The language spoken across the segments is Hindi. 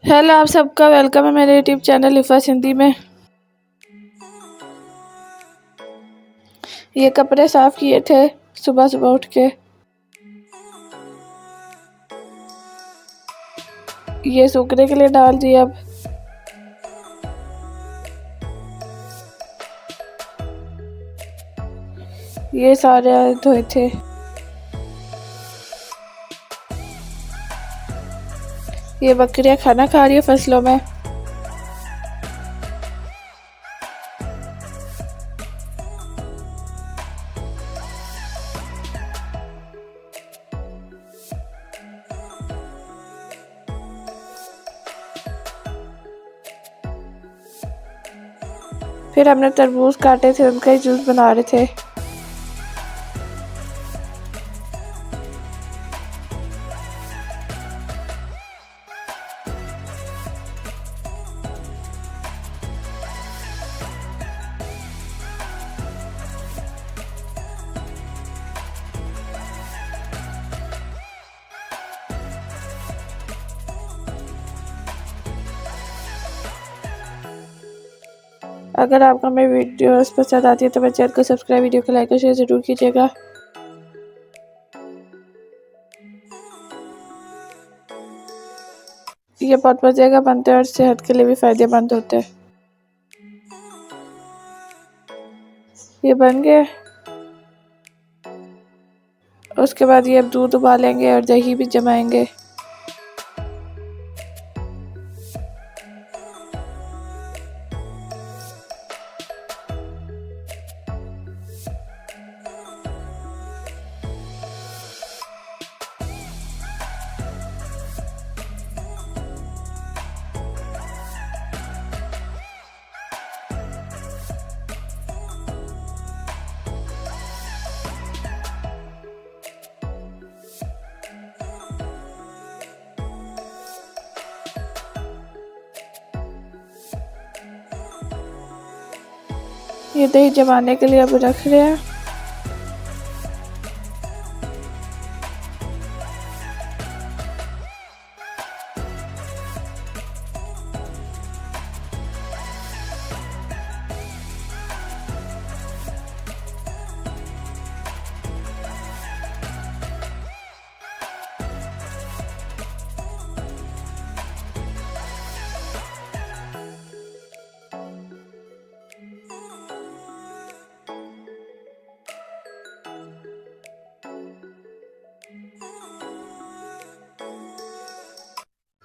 हेलो, आप सबका वेलकम है मेरे यूट्यूब चैनल इफ़ास हिंदी में। ये कपड़े साफ़ किए थे सुबह सुबह उठ के। ये सूखने के लिए डाल दिए। अब ये सारे धोए थे। ये बकरियां खाना खा रही है फसलों में। फिर हमने तरबूज काटे थे, उनका ही जूस बना रहे थे। अगर आपको मेरी वीडियोस पसंद आती है तो मेरे चैनल को सब्सक्राइब, वीडियो को लाइक और शेयर ज़रूर कीजिएगा। ये बहुत मज़े का बनते हैं और सेहत के लिए भी फ़ायदेमंद होते हैं। ये बन गए। उसके बाद ये अब दूध उबालेंगे और दही भी जमाएंगे। ये दही जमाने के लिए अब रख रहे हैं।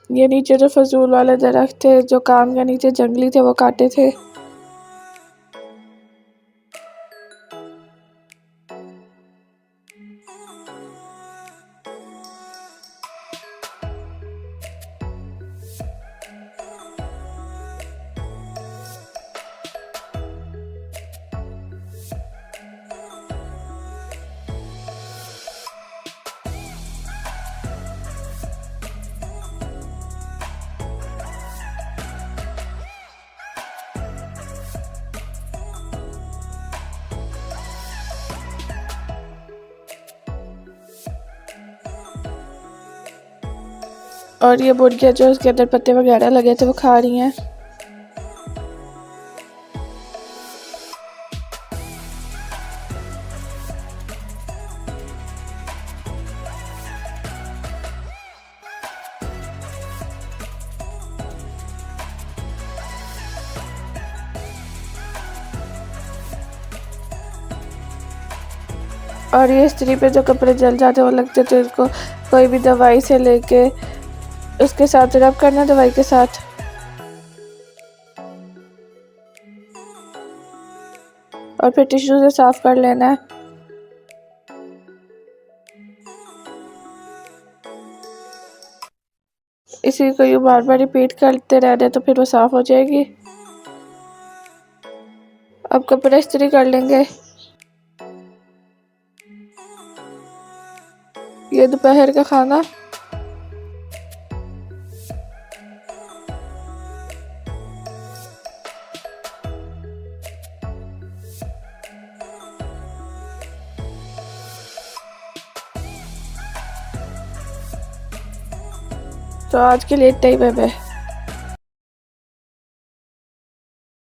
ये नीचे जो फजूल वाले दरख्त थे जो काम के नीचे जंगली थे वो काटे थे। और ये मुर्गियाँ जो उसके अंदर पत्ते वगैरह लगे थे वो खा रही हैं। और ये स्त्री पे जो कपड़े जल जाते वो लगते तो इसको कोई भी दवाई से लेके उसके साथ रब करना, दवाई के साथ। और फिर टिश्यू से साफ कर लेना है। इसी को ये बार बार रिपीट करते रहना तो फिर वो साफ हो जाएगी। अब कपड़े इस्त्री कर लेंगे। ये दोपहर का खाना। तो आज के लिए इतना ही। Bye bye.